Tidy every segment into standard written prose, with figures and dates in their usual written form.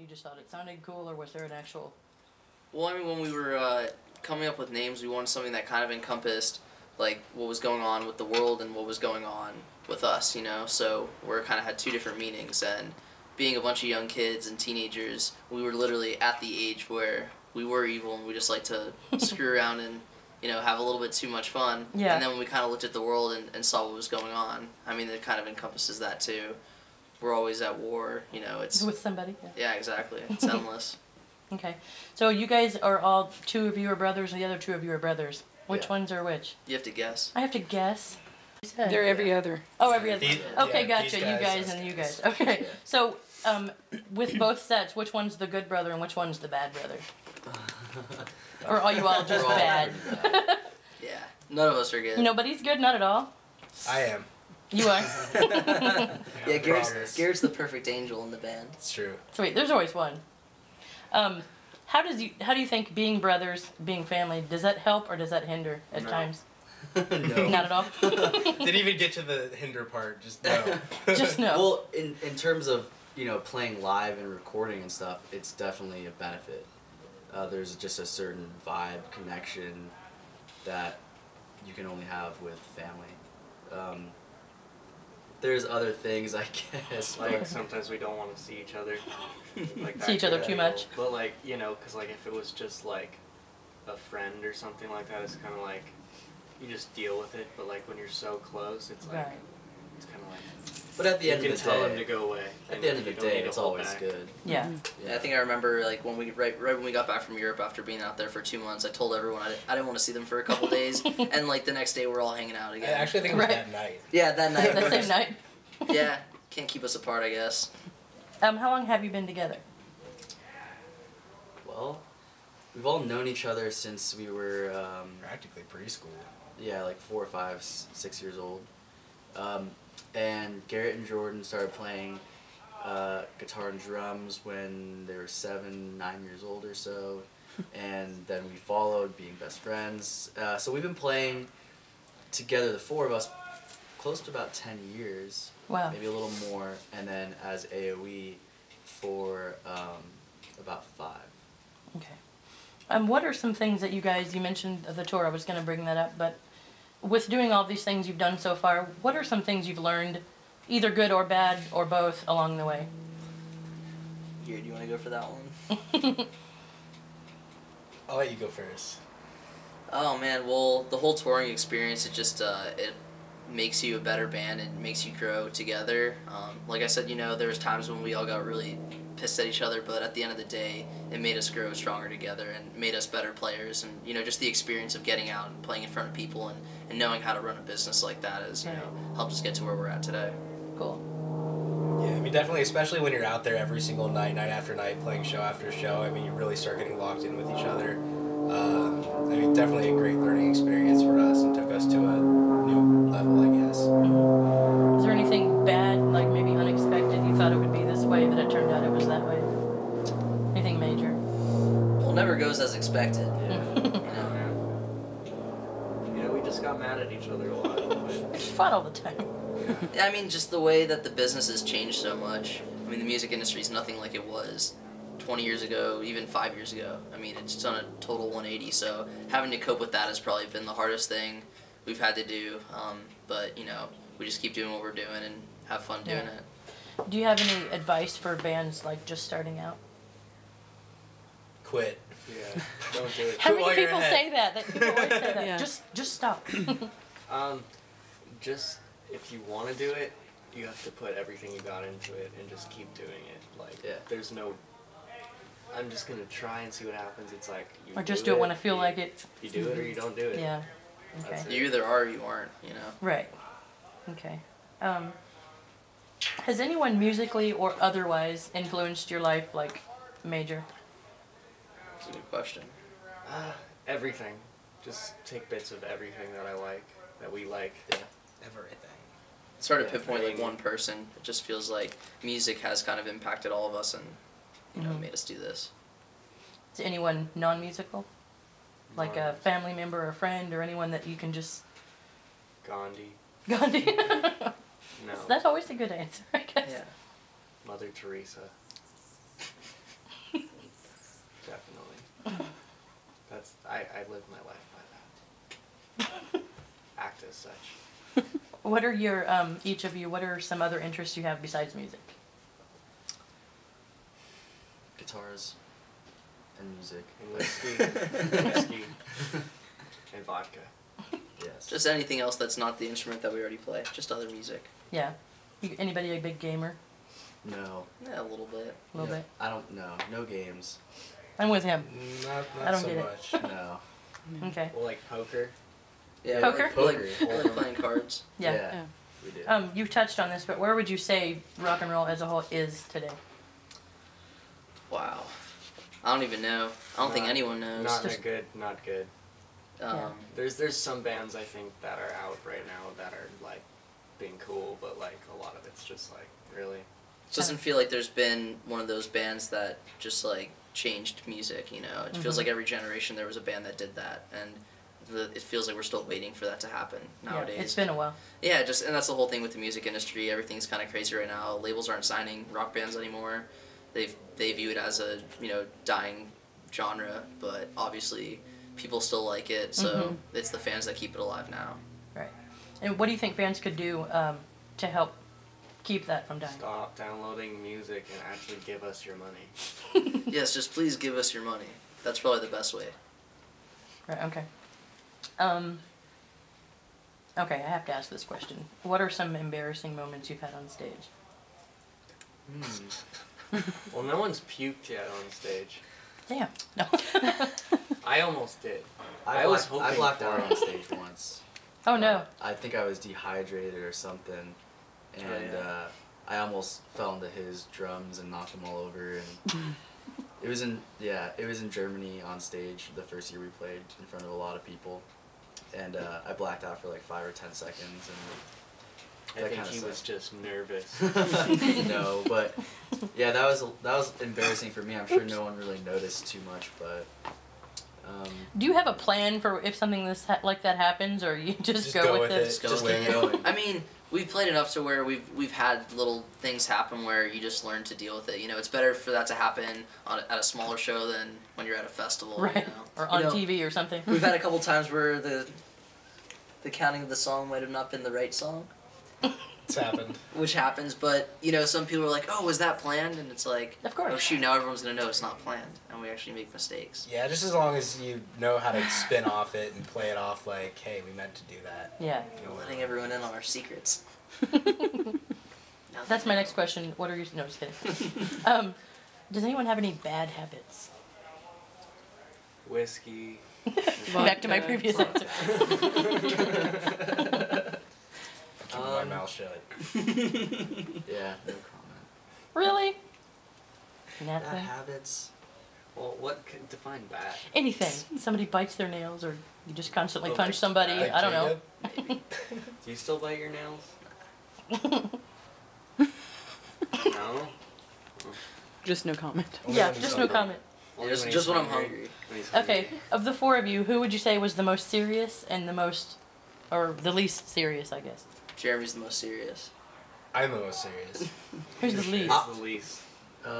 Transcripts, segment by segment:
You just thought it sounded cool, or was there an actual... Well, I mean, when we were coming up with names, we wanted something that kind of encompassed, like, what was going on with the world and what was going on with us, you know? So we kind of had two different meanings, and being a bunch of young kids and teenagers, we were literally at the age where we were evil and we just like to screw around and, you know, have a little bit too much fun. Yeah. And then when we kind of looked at the world and saw what was going on, I mean, it kind of encompasses that too. We're always at war, you know, it's... With somebody? Yeah, exactly. It's endless. Okay. So you guys are all, two of you are brothers and the other two of you are brothers. Which ones are which? You have to guess. I have to guess? They're every other. Oh, every other. Okay, yeah, gotcha. these You guys and you guys. Okay. Yeah. So, with both sets, which one's the good brother and which one's the bad brother? Or are you all just We're all bad? pretty bad. Yeah. None of us are good. Nobody's good, not at all. I am. You are. Yeah, Garrett's the perfect angel in the band. It's true. Sweet. There's always one. How do you think being brothers, being family, does that help or does that hinder at times? No. Not at all. Didn't even get to the hinder part. Just no. Just no. Well, in terms of, you know, playing live and recording and stuff, it's definitely a benefit. There's just a certain vibe, connection that you can only have with family. There's other things, I guess. Like, sometimes we don't want to see each other. Like, See each other too much. But, like, you know, because, like, if it was just, like, a friend or something like that, it's kind of like, you just deal with it. But, like, when you're so close, it's like, Right. it's kind of like... But at the end you of the can tell them day, to go away. at the end of the you don't day, need to it's hold always back. good. Yeah. Yeah, I think I remember, like, when we right when we got back from Europe after being out there for 2 months, I told everyone I didn't want to see them for a couple days, and like the next day we're all hanging out I again. actually think it was Right. that night. Yeah, that night. The same night. Yeah, can't keep us apart, I guess. How long have you been together? Well, we've all known each other since we were, Practically preschool. yeah, like 4 or 5, 6 years old. And Garrett and Jordan started playing guitar and drums when they were 7, 9 years old or so. And then we followed, being best friends. So we've been playing together, the four of us, close to about 10 years. Wow. Maybe a little more. And then as AOE for about 5. Okay. What are some things that you mentioned the tour, I was going to bring that up, but with doing all these things you've done so far, what are some things you've learned, either good or bad, or both, along the way? Here, do you want to go for that one? I'll let you go first. Oh man, well, the whole touring experience, it just it makes you a better band and makes you grow together. Like I said, you know, there was times when we all got really pissed at each other, but at the end of the day, it made us grow stronger together and made us better players. And, you know, just the experience of getting out and playing in front of people and knowing how to run a business like that has, you know, helped us get to where we're at today. Cool. Yeah, I mean, definitely, especially when you're out there every single night, night after night, playing show after show. I mean, you really start getting locked in with each other. I mean, definitely a great learning experience for us and took us to a new level, I guess. Is there anything bad, like maybe unexpected, you thought it would be this way, but it turned out it was that way? Anything major? Well, it never goes as expected. Yeah. You know? Yeah, we just got mad at each other a lot. I just fought all the time. Yeah, I mean, just the way that the business has changed so much. I mean, the music industry is nothing like it was 20 years ago, even 5 years ago. I mean, it's done a total 180, so having to cope with that has probably been the hardest thing we've had to do. But, you know, we just keep doing what we're doing and have fun doing it. Do you have any advice for bands, like, just starting out? Quit. Yeah, don't do it. How Quit many while you're people ahead. say that? People always say that. Yeah. Just stop. Just, if you want to do it, you have to put everything you got into it and just keep doing it. Like, Yeah. there's no, I'm just going to try and see what happens. It's like, you Or just do it when I feel you- like it. You do it or you don't do it. Yeah. Okay. That's it. You either are or you aren't, you know? Right. Okay. Has anyone musically or otherwise influenced your life, like, major? That's a good question. Everything. Just take bits of everything that I like, that we like. Yeah. Everything. It's hard to Yeah, pinpoint like maybe. one person. It just feels like music has kind of impacted all of us and, you know, Mhm. made us do this. Is anyone non-musical? Like a family member or a friend or anyone that you can just... Gandhi. Gandhi? No. That's always a good answer, I guess. Yeah. Mother Teresa. I live my life by that. Act as such. What are your, each of you, what are some other interests you have besides music? Guitars and music. And whiskey. And vodka. Yes. Just anything else that's not the instrument that we already play. Just other music. Yeah. Anybody a big gamer? No. Yeah, a little bit. A little bit. I don't know. No games. I'm with him. Not I don't so get it. much. No. Okay. Well, like poker. Yeah, Poker? We like Poker. playing cards. Yeah. We do. You touched on this, but where would you say rock and roll as a whole is today? Wow. I don't even know. I don't think anyone knows. Not good. Yeah. There's some bands I think that are out right now that are like being cool, but like a lot of it's just like really. It doesn't feel like there's been one of those bands that just like changed music, you know. It feels like every generation there was a band that did that, and it feels like we're still waiting for that to happen nowadays. Yeah, it's been a while. Yeah, and that's the whole thing with the music industry. Everything's kind of crazy right now. Labels aren't signing rock bands anymore. They view it as a, you know, dying genre, but obviously people still like it, so it's the fans that keep it alive now. Right. And what do you think fans could do to help keep that from dying? Stop downloading music and actually give us your money. Yes, just please give us your money. That's probably the best way. Right, okay. Okay, I have to ask this question. What are some embarrassing moments you've had on stage? Well, no one's puked yet on stage. Damn. No. I almost did. I was hoping I blacked for out it. on stage once. Oh no. I think I was dehydrated or something, and I almost fell into his drums and knocked him all over. And it was in Germany on stage the first year we played in front of a lot of people, and I blacked out for like 5 or 10 seconds. And I think he was just nervous. No, but yeah, that was embarrassing for me. I'm sure no one really noticed too much, but. Do you have a plan for if something like that happens, or you just go with it? Just keep going. I mean, we've played enough to where we've had little things happen where you just learn to deal with it. You know, it's better for that to happen at a smaller show than when you're at a festival. Right. You know? Or on TV or something. We've had a couple times where the counting of the song might have not been the right song. It's happened. Which happens, but, you know, some people are like, oh, was that planned? And it's like, Of course. oh, shoot, now everyone's going to know it's not planned. And we actually make mistakes. Yeah, just as long as you know how to spin off it and play it off like, hey, we meant to do that. Yeah. You know, Letting everyone in on our secrets. That's my next question. What are your... No, just kidding. Does anyone have any bad habits? Whiskey. Back to my previous answer. Keep my mouth shut. Yeah, no comment. Really? Bad Nothing? habits. Well, what could define bad? Anything. Somebody bites their nails, or you just constantly Oh, punch like- somebody. Like I don't know. Maybe. Do you still bite your nails? No? Just no comment. Yeah, just no comment. Only Just- when just he's when I'm hungry. hungry. When he's Okay, hungry. of the four of you, who would you say was the most serious and the most, or the least serious, I guess? Jeremy's the most serious. I'm the most serious. Who's the For least? He's the least. I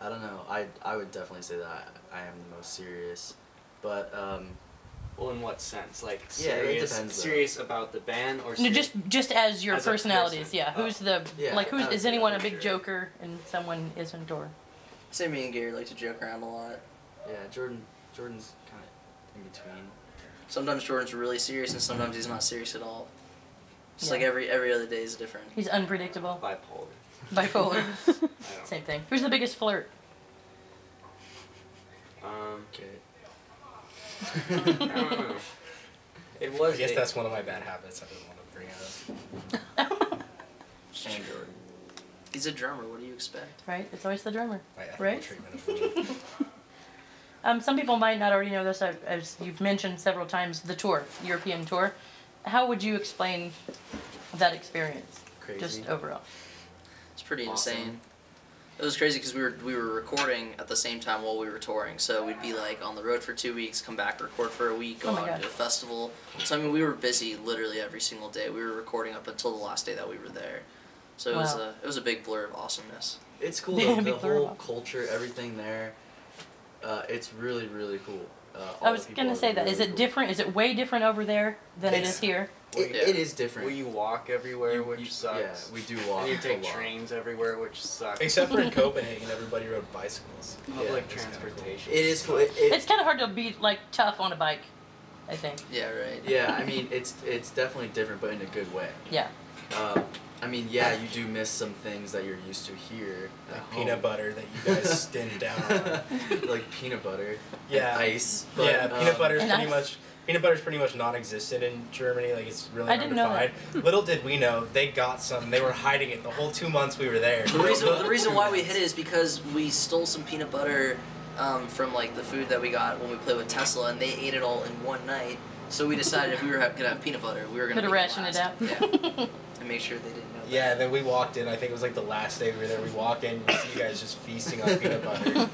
don't know. I would definitely say that I am the most serious, but Well, in what sense? Like Yeah, it serious, depends, though. serious about the band, or No, serious? just as your As a personalities, person. yeah. Who's the, Yeah, like, who's, I would is say anyone that a for big sure. joker and someone isn't, or? Say me and Gary like to joke around a lot. yeah, Jordan's kind of in between. Sometimes Jordan's really serious and sometimes he's not serious at all. Just Yeah. like every other day is different. He's unpredictable. Bipolar. Bipolar. I don't. Same thing. Who's the biggest flirt? Okay. I don't know. It was. I guess it- that's one of my bad habits I didn't want to bring up. And Jordan. He's a drummer, what do you expect? Right? It's always the drummer. My ethical Right? treatment of women. Some people might not already know this, as you've mentioned several times, the tour, European tour. How would you explain that experience? Crazy. Just overall. It's pretty Awesome. insane. It was crazy because we were recording at the same time while we were touring. So we'd be like on the road for 2 weeks, come back, record for a week, go Oh my out God. to a festival. So I mean, we were busy literally every single day. We were recording up until the last day that we were there. So it Wow. was a big blur of awasomeness. It's cool Yeah, though. The big blur whole box. culture, everything there. It's really, really cool. I was gonna say that. Is it different? Is it way different over there than it is here? It is different. Will you walk everywhere, which sucks? Yeah, we do walk. And you take a lot. trains everywhere, which sucks. Except for in Copenhagen, everybody rode bicycles. Public Yeah, transportation. It is cool. It's kind of hard to be like tough on a bike, I think. Yeah, right. Yeah, I mean, it's definitely different, but in a good way. Yeah. I mean, yeah, you do miss some things that you're used to here. Like peanut butter that you guys stint down on. Like peanut butter. Yeah. Ice. But, Yeah, peanut butter is And pretty ice. much. Peanut butter is pretty much non-existent in Germany. Like it's really I hard didn't to know that. find. Little did we know, they got some. They were hiding it the whole 2 months we were there. The reason why we hid it is because we stole some peanut butter from like the food that we got when we played with Tesla, and they ate it all in one night. So we decided if we were gonna have peanut butter, we were gonna Could have make rationed it last. out. Yeah, and make sure they didn't know. That. Yeah, then we walked in. I think it was like the last day we were there. We walk in, we see you guys just feasting on peanut butter.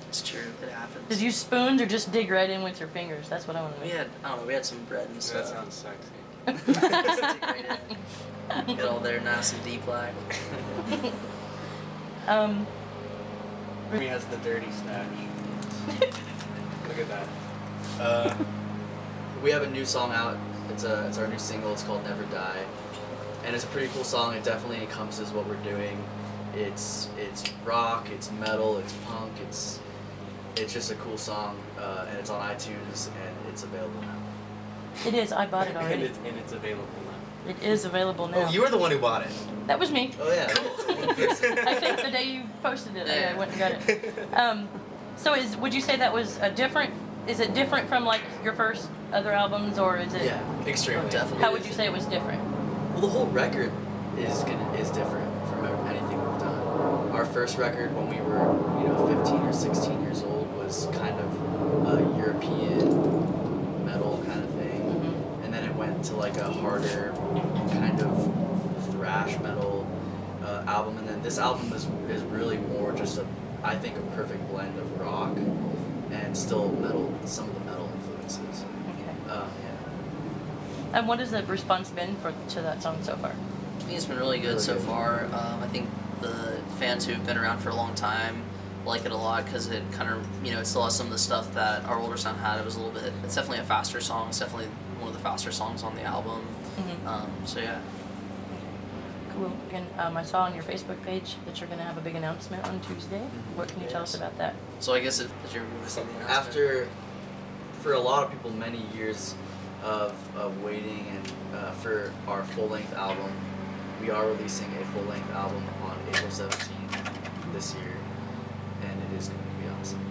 It's true. It happens. Did you spoon or just dig right in with your fingers? That's what I want to We know. had we had some bread and That stuff. sounds sexy. Get all there nice and deep like. He has the dirty stash. Look at that. We have a new song out. It's our new single. It's called Never Die, and it's a pretty cool song. It definitely encompasses what we're doing. It's rock, it's metal, it's punk. It's just a cool song, and it's on iTunes and it's available now. It is. I bought it And already. it's available now. It is available now. Oh, you were the one who bought it. That was me. Oh yeah. I think the day you posted it, I went and got it. So would you say that was a different? Is it different from like your first other albums, or is it? Yeah. Extremely. Definitely. How would you say it was different? Well, the whole record is different from anything we've done. Our first record when we were 15 or 16 years old was kind of a European metal kind of thing, and then it went to like a harder kind of thrash metal album, and then this album is really more just I think a perfect blend of rock and still metal, some of the metal influences. Okay. Yeah. And what has the response been to that song so far? I think it's been really good Really so good. far. I think the fans who've been around for a long time like it a lot because it kind of, it still has some of the stuff that our older son had. It's definitely a faster song. It's definitely one of the faster songs on the album. So yeah. Cool. Again, I saw on your Facebook page that you're going to have a big announcement on Tuesday. What can you tell us about that? So I guess if you're something After, for a lot of people, many years of waiting and for our full-length album, we are releasing a full-length album on April 17th this year, and it is going to be awesome.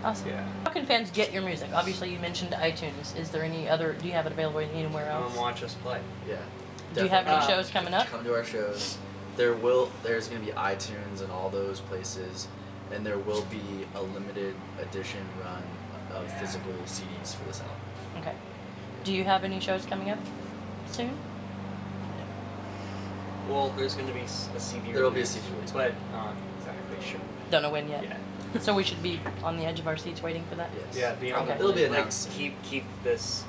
Awesome. Yeah. How can fans get your music? Obviously, you mentioned iTunes. Is there any other? Do you have it available anywhere Come else? and watch us play. Yeah. Do you have any definitely. shows coming up? Come to our shows. There's going to be iTunes and all those places, and there will be a limited edition run of physical CDs for this album. Okay. Do you have any shows coming up soon? Well, there's going to be a CD There will be a release, CD release. but not exactly sure. Don't know when yet. Yeah. So we should be on the edge of our seats waiting for that. Yes. Yeah, be on Okay. the- It'll be like, announced. keep this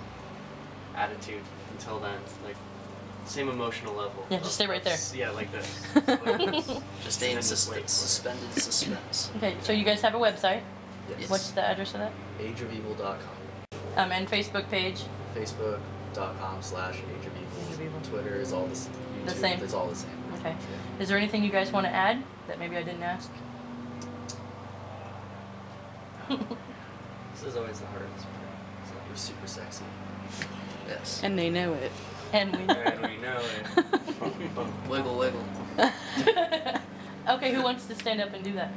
attitude until then, like same emotional level. Yeah, just stay right there. Yeah, like this. Like this. just staying in Just wait for it. suspended suspense. Okay, so you guys have a website. Yes. What's the address of that? AgeOfEvil.com. And Facebook page. Facebook.com/AgeOfEvil. Age of Evil. Twitter is all the same. The same? It's all the same. Okay. Is there anything you guys want to add that maybe I didn't ask? This is always the hardest We're super sexy. Yes. And they know it. And we. part. And we know it. Wiggle, wiggle. Okay, who wants to stand up and do that?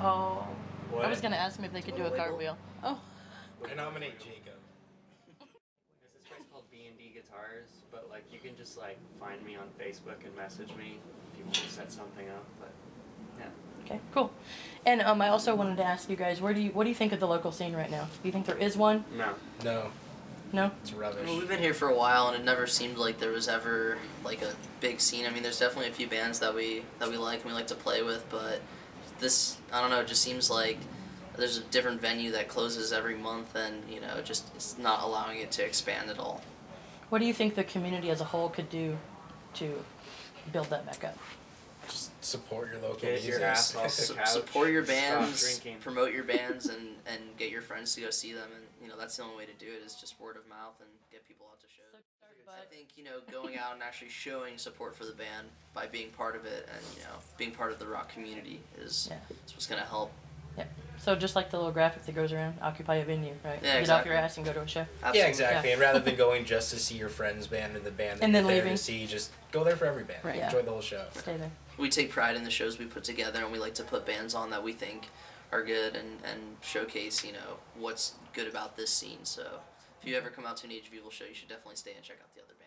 Oh. What? I was gonna ask them if they could do a cartwheel. Oh. I nominate Jacob. There's this place called B&D Guitars, but like you can just like find me on Facebook and message me if you want to set something up. But yeah. Okay, cool. And I also wanted to ask you guys, what do you think of the local scene right now? Do you think there is one? No. No, No? it's rubbish. Well, we've been here for a while, and it never seemed like there was ever like a big scene. I mean, there's definitely a few bands that we like and we like to play with, but this, I don't know, it just seems like there's a different venue that closes every month, and just it's not allowing it to expand at all. What do you think the community as a whole could do to build that back up? Just Support your local Get your musicians. ass off the couch. Support your Stop bands, drinking. promote your bands, and get your friends to go see them. And you know that's the only way to do it is just word of mouth and get people out to shows. I think going out and actually showing support for the band by being part of it and being part of the rock community is what's gonna help. Yeah. So just like the little graphic that goes around, occupy a venue, right? Yeah, Get exactly. off your ass and go to a show. Absolutely. Yeah, exactly. Yeah. And rather than going just to see your friend's band and the band that And you're then there leaving. to see, just go there for every band. Right. Enjoy the whole show. Stay there. We take pride in the shows we put together, and we like to put bands on that we think are good and showcase what's good about this scene. So if you ever come out to an AgeOfEvil show, you should definitely stay and check out the other bands.